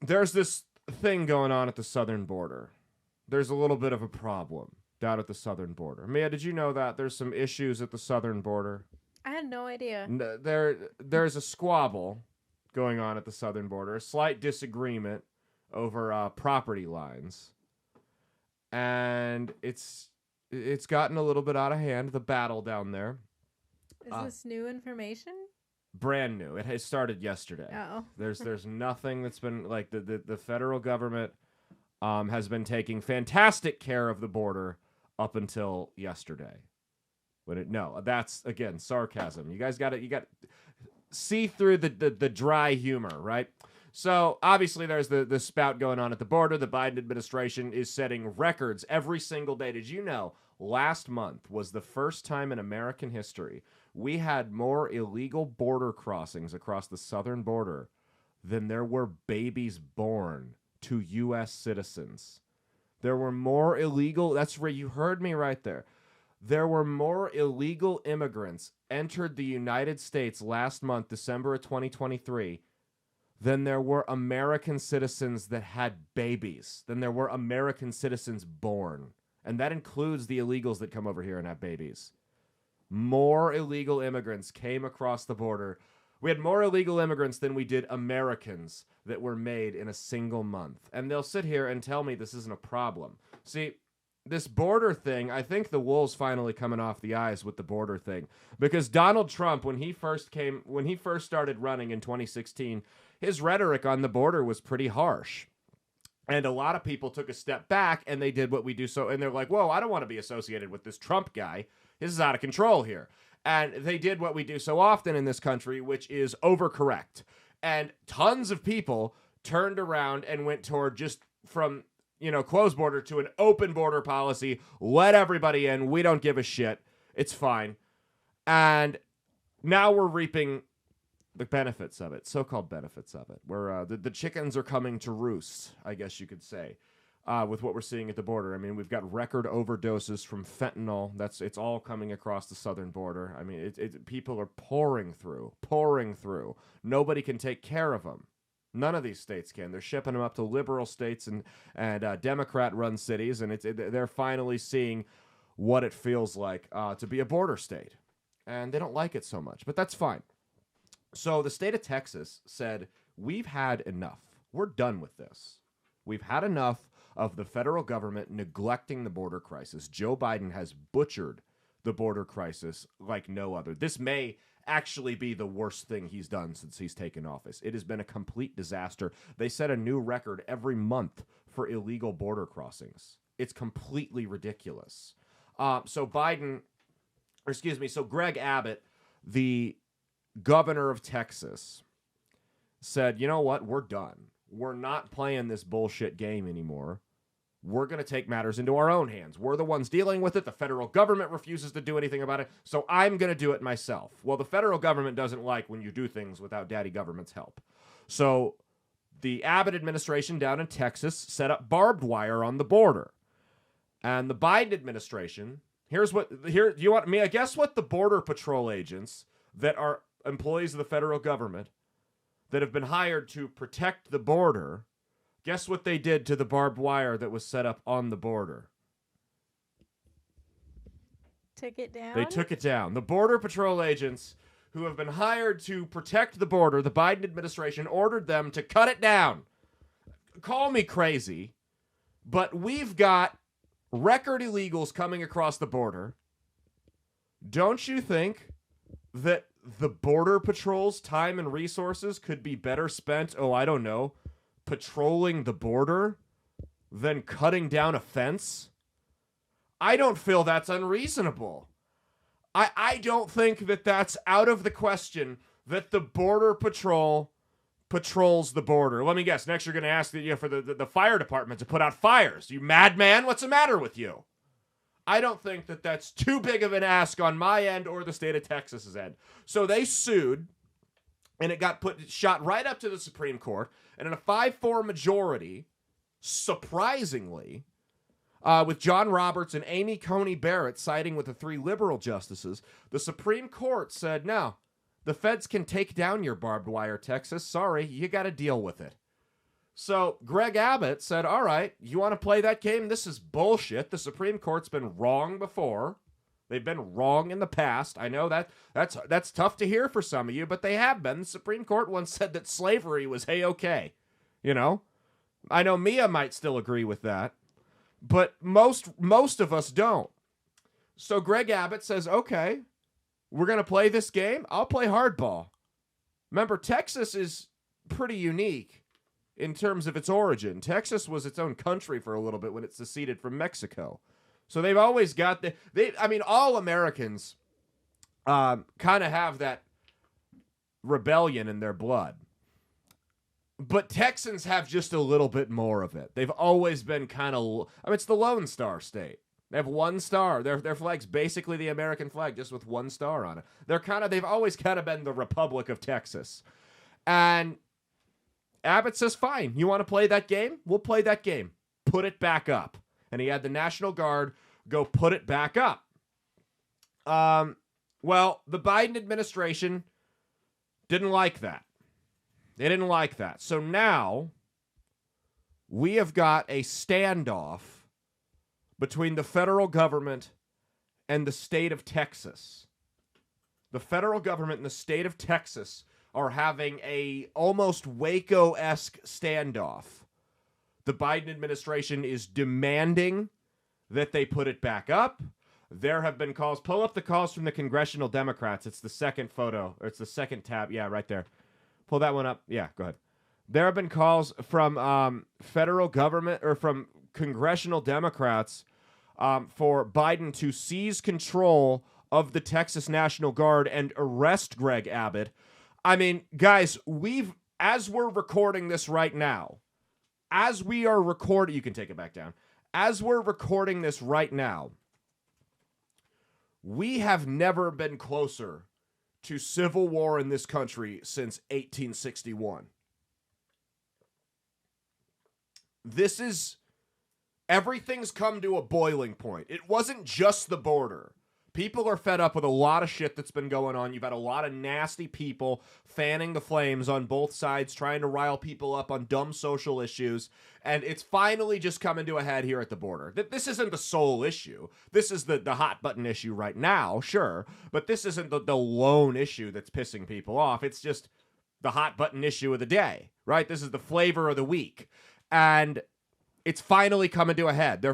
there's this thing going on at the southern border. There's a little bit of a problem down at the southern border. Mia, did you know that there's some issues at the southern border? I had no idea. There's a squabble going on at the southern border, a slight disagreement over property lines, and it's gotten a little bit out of hand. The battle down there, Is this new information? brand new. It has started yesterday. Oh. There's nothing that's been like the federal government has been taking fantastic care of the border up until yesterday. No, that's again sarcasm. You guys got to see through the dry humor, right? So obviously there's the spout going on at the border. The Biden administration is setting records every single day. Did you know last month was the first time in American history we had more illegal border crossings across the southern border than there were babies born to U.S. citizens? There were more illegal, that's where you heard me right there. There were more illegal immigrants entered the United States last month, December of 2023, than there were American citizens that had babies, than there were American citizens born. And that includes the illegals that come over here and have babies. More illegal immigrants came across the border. We had more illegal immigrants than we did Americans that were made in a single month. And they'll sit here and tell me this isn't a problem. See, this border thing, I think the wool's finally coming off the eyes with the border thing. Because Donald Trump, when he first started running in 2016, his rhetoric on the border was pretty harsh. And a lot of people took a step back and they did what we do so, and they're like, whoa, I don't want to be associated with this Trump guy. This is out of control here. And they did what we do so often in this country, which is overcorrect. And tons of people turned around and went toward just from, closed border to an open border policy. Let everybody in. We don't give a shit. It's fine. And now we're reaping the benefits of it, so-called benefits of it, where the chickens are coming to roost, I guess you could say. With what we're seeing at the border. I mean, we've got record overdoses from fentanyl. It's all coming across the southern border. I mean, people are pouring through. Nobody can take care of them. None of these states can. They're shipping them up to liberal states and Democrat-run cities, and they're finally seeing what it feels like to be a border state. And they don't like it so much, but that's fine. So the state of Texas said, we've had enough. We're done with this. We've had enough of the federal government neglecting the border crisis. Joe Biden has butchered the border crisis like no other. This may actually be the worst thing he's done since he's taken office. It has been a complete disaster. They set a new record every month for illegal border crossings. It's completely ridiculous. So Greg Abbott, the governor of Texas, said, you know what, we're done. We're not playing this bullshit game anymore. We're going to take matters into our own hands. We're the ones dealing with it. The federal government refuses to do anything about it, so I'm going to do it myself. Well, the federal government doesn't like when you do things without daddy government's help. So the Abbott administration down in Texas set up barbed wire on the border. And the Biden administration, do you want me to guess what the Border Patrol agents that are employees of the federal government that have been hired to protect the border, guess what they did to the barbed wire that was set up on the border? Took it down? They took it down. The Border Patrol agents who have been hired to protect the border, the Biden administration ordered them to cut it down. Call me crazy, but we've got record illegals coming across the border. Don't you think that the Border Patrol's time and resources could be better spent, patrolling the border than cutting down a fence? I don't feel that's unreasonable. I don't think that that's out of the question that the Border Patrol patrols the border. Let me guess. Next, you're going to ask for the fire department to put out fires. You madman? What's the matter with you? I don't think that that's too big of an ask on my end or the state of Texas's end. So they sued, and it got shot right up to the Supreme Court. And in a 5-4 majority, surprisingly, with John Roberts and Amy Coney Barrett siding with the 3 liberal justices, the Supreme Court said, no, the feds can take down your barbed wire, Texas. Sorry, you got to deal with it. So Greg Abbott said, all right, you want to play that game? This is bullshit. The Supreme Court's been wrong before. They've been wrong in the past. I know that's tough to hear for some of you, but they have been. The Supreme Court once said that slavery was hey-okay. You know? I know Mia might still agree with that, but most of us don't. So Greg Abbott says, okay, we're going to play this game. I'll play hardball. Remember, Texas is pretty unique in terms of its origin. Texas was its own country for a little bit when it seceded from Mexico. So they've always got all Americans kind of have that rebellion in their blood. But Texans have just a little bit more of it. They've always been it's the Lone Star State. They have one star. Their flag's basically the American flag, just with one star on it. They've always kind of been the Republic of Texas. And Abbott says, fine, you want to play that game? We'll play that game. Put it back up. And he had the National Guard go put it back up. Well, the Biden administration didn't like that. They didn't like that. So now we have got a standoff between the federal government and the state of Texas. The federal government and the state of Texas are having a almost Waco-esque standoff. The Biden administration is demanding that they put it back up. There have been calls. Pull up the calls from the congressional Democrats. It's the second photo, or it's the second tab. Yeah, right there. Pull that one up. Yeah, go ahead. There have been calls from federal government or from congressional Democrats for Biden to seize control of the Texas National Guard and arrest Greg Abbott. I mean, guys, as we're recording this right now, as we are recording, you can take it back down. As we're recording this right now, we have never been closer to civil war in this country since 1861. Everything's come to a boiling point. It wasn't just the border. People are fed up with a lot of shit that's been going on. You've had a lot of nasty people fanning the flames on both sides, trying to rile people up on dumb social issues. And it's finally just coming to a head here at the border. This isn't the sole issue. This is the hot button issue right now, sure. But this isn't the lone issue that's pissing people off. It's just the hot button issue of the day, right? This is the flavor of the week. And it's finally coming to a head.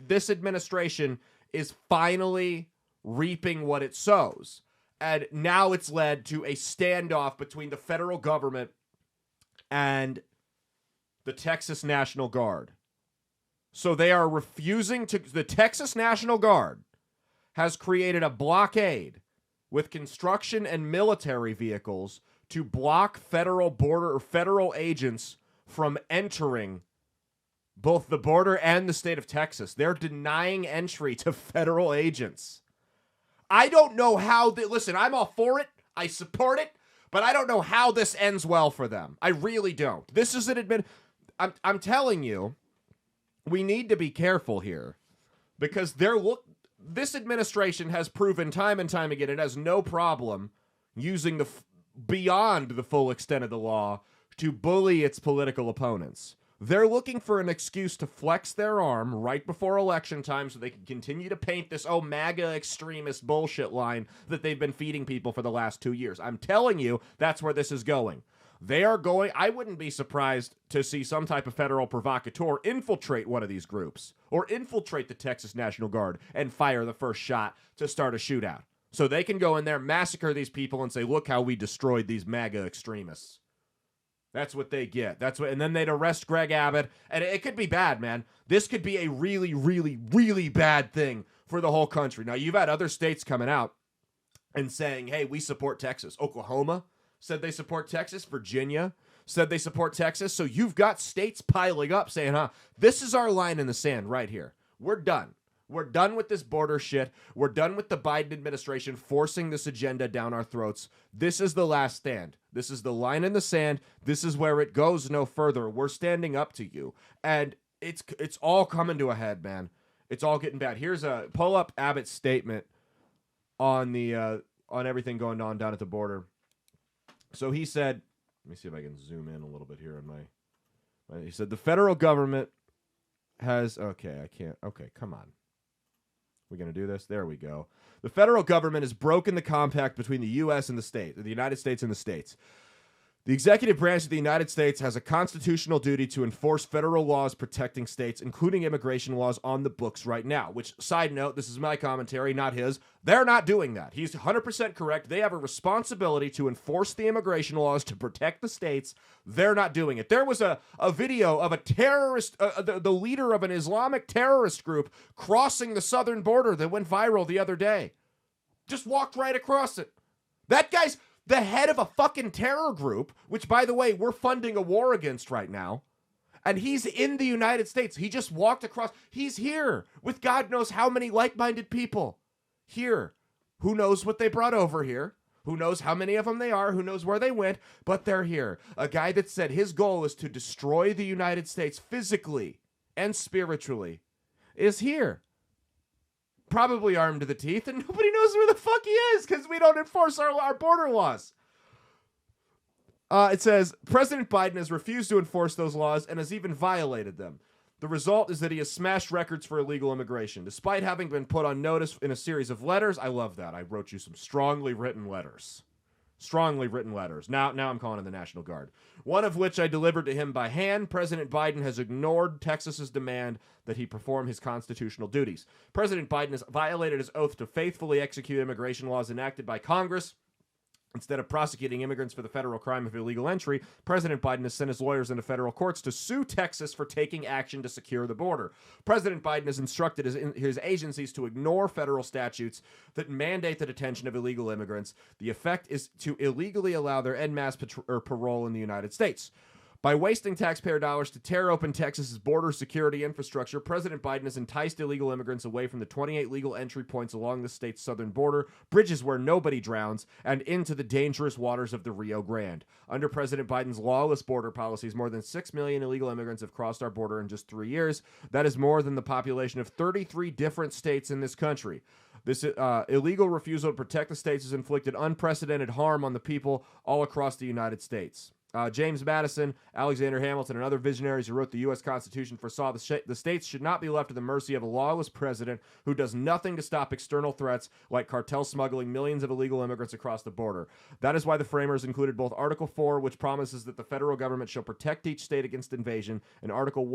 This administration is finally reaping what it sows. And now it's led to a standoff between the federal government and the Texas National Guard. So they are refusing to... The Texas National Guard has created a blockade with construction and military vehicles to block federal border or federal agents from entering both the border and the state of Texas. They're denying entry to federal agents. I don't know how... Listen, I'm all for it. I support it. But I don't know how this ends well for them. I really don't. This is I'm telling you, we need to be careful here. Because this administration has proven time and time again it has no problem using beyond the full extent of the law to bully its political opponents. They're looking for an excuse to flex their arm right before election time so they can continue to paint this, MAGA extremist bullshit line that they've been feeding people for the last 2 years. I'm telling you, that's where this is going. I wouldn't be surprised to see some type of federal provocateur infiltrate one of these groups or infiltrate the Texas National Guard and fire the first shot to start a shootout. So they can go in there, massacre these people and say, look how we destroyed these MAGA extremists. That's what they get. And then they'd arrest Greg Abbott. And it could be bad, man. This could be a really, really, really bad thing for the whole country. Now, you've had other states coming out and saying, hey, we support Texas. Oklahoma said they support Texas. Virginia said they support Texas. So you've got states piling up saying, this is our line in the sand right here. We're done. We're done with this border shit. We're done with the Biden administration forcing this agenda down our throats. This is the last stand. This is the line in the sand. This is where it goes no further. We're standing up to you. And it's all coming to a head, man. It's all getting bad. Pull up Abbott's statement on everything going on down at the border. So he said, let me see if I can zoom in a little bit here on my He said the federal government has... Okay, I can't... Okay, come on. We're going to do this? There we go. The federal government has broken the compact between the U.S. and the United States and the states. The executive branch of the United States has a constitutional duty to enforce federal laws protecting states, including immigration laws on the books right now, which, side note, this is my commentary, not his. They're not doing that. He's 100% correct. They have a responsibility to enforce the immigration laws to protect the states. They're not doing it. There was a video of a terrorist, the leader of an Islamic terrorist group crossing the southern border that went viral the other day. Just walked right across it. That guy's the head of a fucking terror group, which, by the way, we're funding a war against right now. And he's in the United States. He just walked across. He's here with God knows how many like-minded people. Here. Who knows what they brought over here? Who knows how many of them they are? Who knows where they went? But they're here. A guy that said his goal is to destroy the United States physically and spiritually is here. Probably armed to the teeth, and nobody knows where the fuck he is because we don't enforce our border laws. It says, President Biden has refused to enforce those laws and has even violated them. The result is that he has smashed records for illegal immigration. Despite having been put on notice in a series of letters, I love that. I wrote you some strongly written letters. Strongly written letters. Now I'm calling in the National Guard. One of which I delivered to him by hand. President Biden has ignored Texas's demand that he perform his constitutional duties. President Biden has violated his oath to faithfully execute immigration laws enacted by Congress. Instead of prosecuting immigrants for the federal crime of illegal entry, President Biden has sent his lawyers into federal courts to sue Texas for taking action to secure the border. President Biden has instructed his agencies to ignore federal statutes that mandate the detention of illegal immigrants. The effect is to illegally allow their en masse parole in the United States. By wasting taxpayer dollars to tear open Texas's border security infrastructure, President Biden has enticed illegal immigrants away from the 28 legal entry points along the state's southern border, bridges where nobody drowns, and into the dangerous waters of the Rio Grande. Under President Biden's lawless border policies, more than 6 million illegal immigrants have crossed our border in just 3 years. That is more than the population of 33 different states in this country. This illegal refusal to protect the states has inflicted unprecedented harm on the people all across the United States. James Madison, Alexander Hamilton, and other visionaries who wrote the U.S. Constitution foresaw the states should not be left to the mercy of a lawless president who does nothing to stop external threats like cartel smuggling millions of illegal immigrants across the border. That is why the framers included both Article 4, which promises that the federal government shall protect each state against invasion, and Article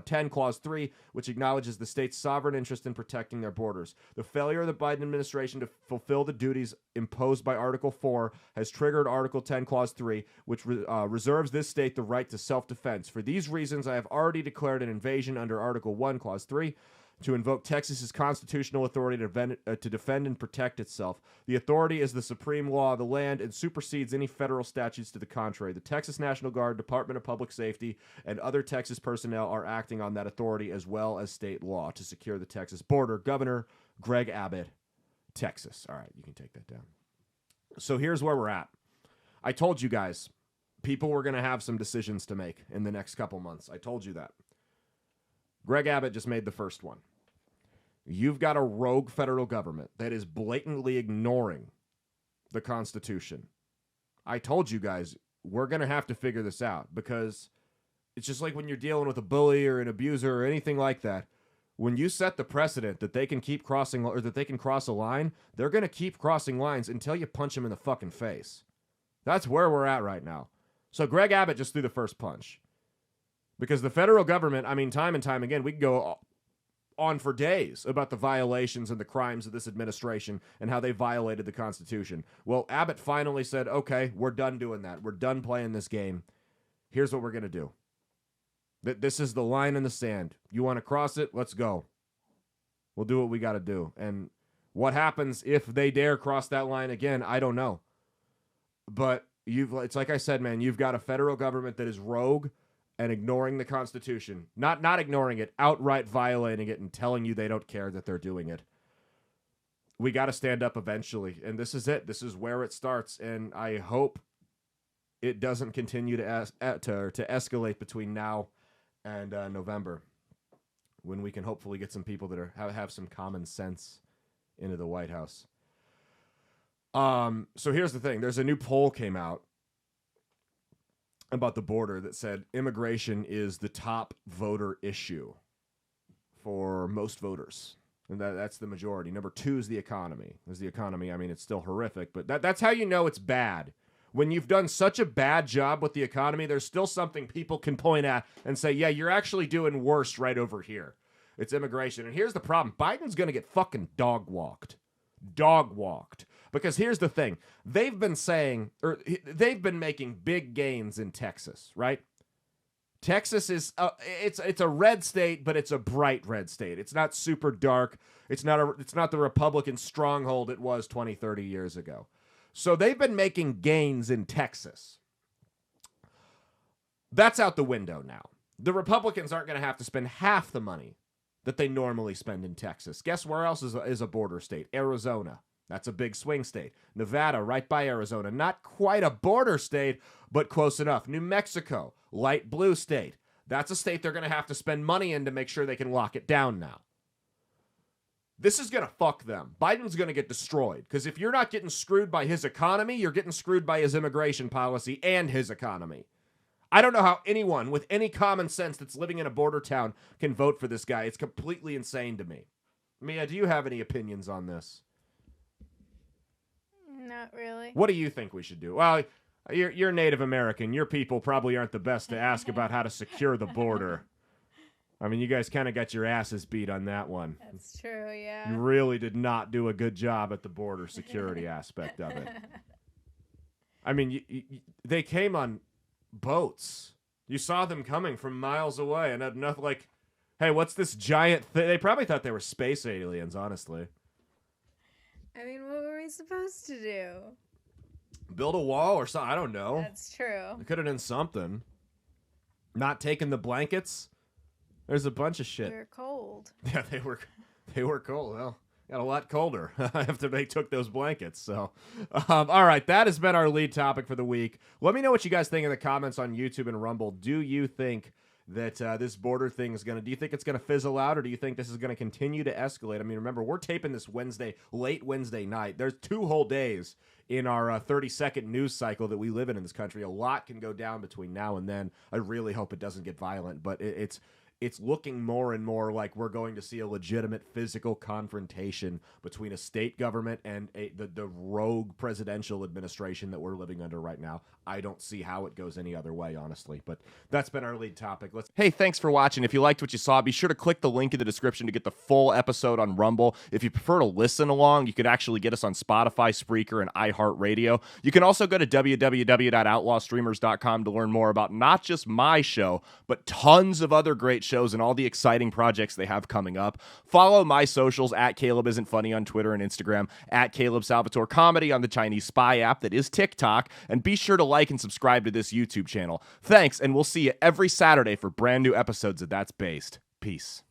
10, Clause 3, which acknowledges the state's sovereign interest in protecting their borders. The failure of the Biden administration to fulfill the duties imposed by Article 4 has triggered Article 10, Clause 3, which reserves this state the right to self-defense. For these reasons, I have already declared an invasion under Article 1, Clause 3, to invoke Texas's constitutional authority to defend and protect itself. The authority is the supreme law of the land and supersedes any federal statutes to the contrary. The Texas National Guard, Department of Public Safety, and other Texas personnel are acting on that authority as well as state law to secure the Texas border. Governor Greg Abbott, Texas. All right, you can take that down. So here's where we're at. I told you guys, people were going to have some decisions to make in the next couple months. I told you that. Greg Abbott just made the first one. You've got a rogue federal government that is blatantly ignoring the Constitution. I told you guys, we're going to have to figure this out because it's just like when you're dealing with a bully or an abuser or anything like that. When you set the precedent that they can keep crossing or that they can cross a line, they're going to keep crossing lines until you punch them in the fucking face. That's where we're at right now. So Greg Abbott just threw the first punch. Because the federal government, I mean, time and time again, we can go on for days about the violations and the crimes of this administration and how they violated the Constitution. Well, Abbott finally said, okay, we're done doing that. We're done playing this game. Here's what we're going to do. This is the line in the sand. You want to cross it? Let's go. We'll do what we got to do. And what happens if they dare cross that line again, I don't know. But it's like I said, man, you've got a federal government that is rogue and ignoring the Constitution. Not ignoring it, outright violating it and telling you they don't care that they're doing it. We got to stand up eventually, and this is it. This is where it starts, and I hope it doesn't continue to escalate between now and November, when we can hopefully get some people that have some common sense into the White House. So here's the thing. There's a new poll came out about the border that said immigration is the top voter issue for most voters. And that's the majority. Number 2 is the economy. Is the economy, I mean, it's still horrific, but that's how you know it's bad. When you've done such a bad job with the economy, there's still something people can point at and say, yeah, you're actually doing worse right over here. It's immigration. And here's the problem. Biden's going to get fucking dog-walked. Dog-walked. Because here's the thing. They've been making big gains in Texas, right? Texas is it's a red state, but it's a bright red state. It's not super dark. It's not the Republican stronghold it was 20, 30 years ago. So they've been making gains in Texas. That's out the window now. The Republicans aren't going to have to spend half the money that they normally spend in Texas. Guess where else is a border state? Arizona. That's a big swing state. Nevada, right by Arizona. Not quite a border state, but close enough. New Mexico, light blue state. That's a state they're going to have to spend money in to make sure they can lock it down now. This is going to fuck them. Biden's going to get destroyed. Because if you're not getting screwed by his economy, you're getting screwed by his immigration policy and his economy. I don't know how anyone with any common sense that's living in a border town can vote for this guy. It's completely insane to me. Mia, do you have any opinions on this? Not really. What do you think we should do? Well, you're Native American. Your people probably aren't the best to ask about how to secure the border. I mean, you guys kind of got your asses beat on that one. That's true, yeah. You really did not do a good job at the border security aspect of it. I mean, they came on boats. You saw them coming from miles away and had nothing like, hey, what's this giant thing? They probably thought they were space aliens, honestly. I mean, what were we supposed to do? Build a wall or something? I don't know. That's true. They could have done something. Not taking the blankets? There's a bunch of shit. We were cold. Yeah, they were cold. Well, got a lot colder after they took those blankets. So, all right, that has been our lead topic for the week. Let me know what you guys think in the comments on YouTube and Rumble. Do you think that this border thing is do you think it's going to fizzle out, or do you think this is going to continue to escalate? I mean, remember, we're taping this late Wednesday night. There's 2 whole days in our 30-second news cycle that we live in this country. A lot can go down between now and then. I really hope it doesn't get violent, but it's looking more and more like we're going to see a legitimate physical confrontation between a state government and the rogue presidential administration that we're living under right now. I don't see how it goes any other way, honestly. But that's been our lead topic. Hey, thanks for watching. If you liked what you saw, be sure to click the link in the description to get the full episode on Rumble. If you prefer to listen along, you could actually get us on Spotify, Spreaker, and iHeartRadio. You can also go to www.outlawstreamers.com to learn more about not just my show, but tons of other great shows and all the exciting projects they have coming up. Follow my socials at Caleb Isn't Funny on Twitter and Instagram, at Caleb Salvatore Comedy on the Chinese Spy app that is TikTok, and be sure to like and subscribe to this YouTube channel. Thanks, and we'll see you every Saturday for brand new episodes of That's Based. Peace.